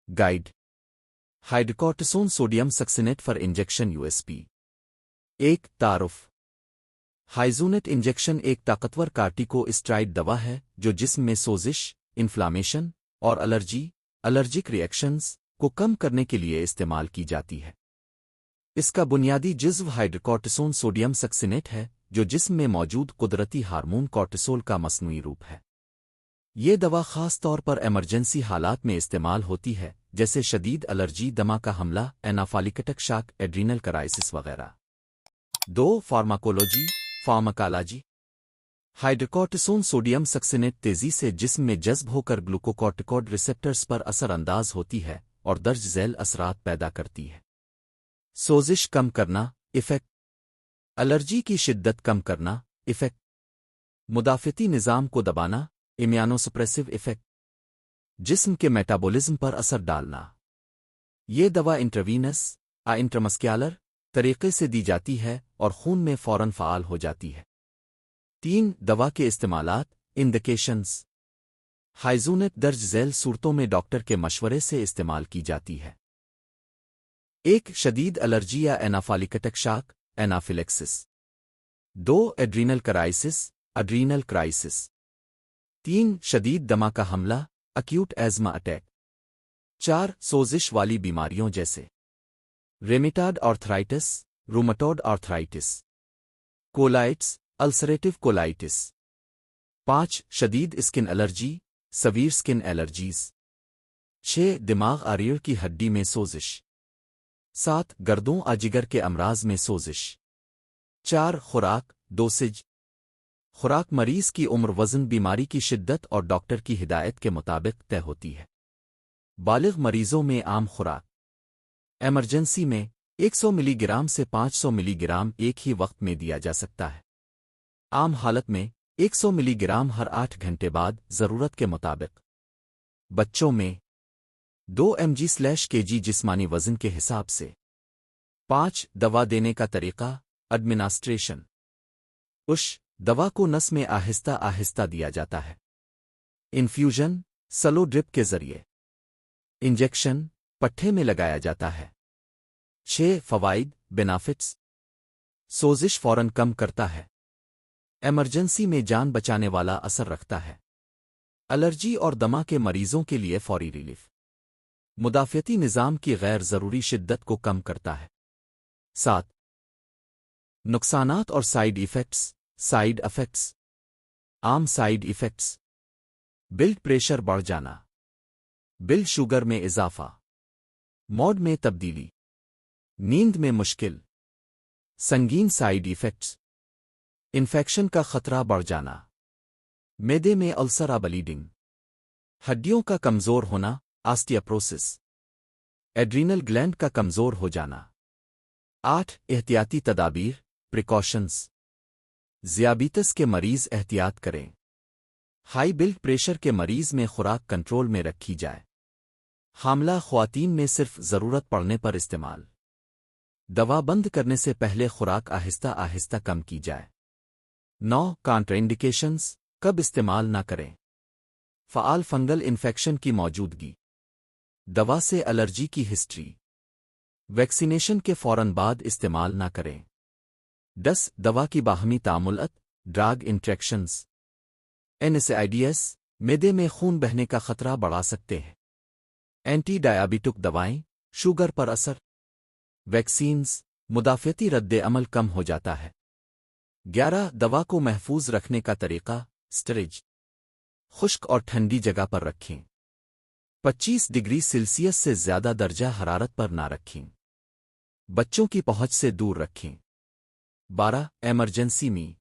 Guide hydrocortisone sodium succinate for injection USP 1 तारुफ हाइजूनेट injection एक ताकतवर कार्टिकोस्टेरॉइड दवा है जो जिस्म में सोजिश, इन्फ्लामेशन और एलर्जिक रिएक्शंस को कम करने के लिए इस्तेमाल की जाती है। इसका बुनियादी जिज्व हाइड्रोकॉर्टिसोन सोडियम सक्सिनेट है जो जिस्म में मौजूद कुदरती हार्मोन कॉर्टिसोल का मस्नूई रूप है। ये दवा खास तौर पर इमरजेंसी हालात में इस्तेमाल होती है जैसे शदीद एलर्जी, दमा का हमला, एनाफाइलेक्टिक शॉक, एड्रीनल क्राइसिस वगैरह। 2 फार्माकोलॉजी हाइड्रोकॉर्टिसोन सोडियम सक्सिनेट तेजी से जिस्म में जज्ब होकर ग्लूकोकॉर्टिकॉइड रिसेप्टर्स पर असर अंदाज होती है और दर्ज झैल असरात पैदा करती है। सोजिश कम करना, इफेक्ट। एलर्जी की शिद्दत कम करना, इफेक्ट। मुदाफ़ती निज़ाम को दबाना, इम्यूनोसप्रेसिव इफेक्ट। जिस्म के मेटाबॉलिज्म पर असर डालना। ये दवा इंट्रावीनस इंट्रामस्क्युलर तरीके से दी जाती है और खून में फौरन फ़ाल हो जाती है। 3 दवा के इस्तेमालात, इंडिकेशंस। हाइजूनेट दर्ज झैल सूरतों में डॉक्टर के मशवरे से इस्तेमाल की जाती है। 1 शदीद एलर्जी या anaphylactic shock, anaphylaxis. 2 adrenal crisis. 3 शदीद दमा का हमला, एक्यूट एज़मा अटैक। 4 सोजिश वाली बीमारियों जैसे रेमिटॉइड आर्थराइटिस, कोलाइटिस, अल्सरेटिव कोलाइटिस। 5 शदीद skin allergy, Sabir skin allergies. 6 दिमाग और रीढ़ की हड्डी में सोजिश। 7 गर्दों और जिगर के अमराज में सोजिश। 4 खुराक, डोसेज। खुराक मरीज की उम्र, वज़न, बीमारी की शिद्दत और डॉक्टर की हिदायत के मुताबिक तय होती है। बालिग मरीजों में आम खुराक। इमरजेंसी में 100 मिलीग्राम से 500 मिलीग्राम एक ही वक्त में दिया जा सकता है। आम हालत में 100 मिलीग्राम हर 8 घंटे बाद, ज़रूरत के मुताबिक। बच्चों में 2 mg/kg जिस्मानी वज़न के हिसाब से। 5 दवा देने का तरीका, एडमिनिस्ट्रेशन। दवा को नस में आहिस्ता आहिस्ता दिया जाता है। इन्फ्यूजन, स्लो ड्रिप के जरिए। इंजेक्शन, पट्ठे में लगाया जाता है। 6 फवाइद, बेनिफिट्स। सोजिश फौरन कम करता है। इमरजेंसी में जान बचाने वाला असर रखता है। एलर्जी और दमा के मरीजों के लिए फौरी रिलीफ। मुदाफ़ती निज़ाम की गैर ज़रूरी शिद्दत को कम करता है। 7 नुकसानात और साइड इफ़ेक्ट्स। आम साइड इफ़ेक्ट्स, ब्लड प्रेशर बढ़ जाना, ब्लड शुगर में इजाफा, मूड में तब्दीली, नींद में मुश्किल। संगीन साइड इफ़ेक्ट्स, इन्फेक्शन का खतरा बढ़ जाना, मैदे में अल्सर या ब्लीडिंग, हड्डियों का कमज़ोर होना, ऑस्टियोपोरोसिस, एड्रीनल ग्लैंड का कमज़ोर हो जाना। 8 एहतियाती तदाबीर, प्रिकॉशंस। ज़ियाबीतस के मरीज़ एहतियात करें। हाई ब्लड प्रेशर के मरीज़ में खुराक कंट्रोल में रखी जाए। हामला ख्वातीन में सिर्फ ज़रूरत पड़ने पर इस्तेमाल। दवा बंद करने से पहले खुराक आहिस्ता आहिस्ता कम की जाए। 9 कॉन्ट्राइंडिकेशंस, कब इस्तेमाल ना करें। फ़आल फंगल इन्फेक्शन की मौजूदगी, दवा से एलर्जी की हिस्ट्री, वैक्सीनेशन के फौरन बाद इस्तेमाल ना करें। 10 दवा की बाहमी तामुलत, ड्रग इंट्रैक्शंस। NSAIDs, मैदे में खून बहने का खतरा बढ़ा सकते हैं। एंटी डायबिटिक दवाएं, शुगर पर असर। वैक्सीन्स, मुदाफ़ती रद्द अमल कम हो जाता है। 11 दवा को महफूज रखने का तरीका, स्टोरेज। खुश्क और ठंडी जगह पर रखें। 25 डिग्री सेल्सियस से ज़्यादा दर्जा हरारत पर ना रखें। बच्चों की पहुंच से दूर रखें। 12 इमरजेंसी में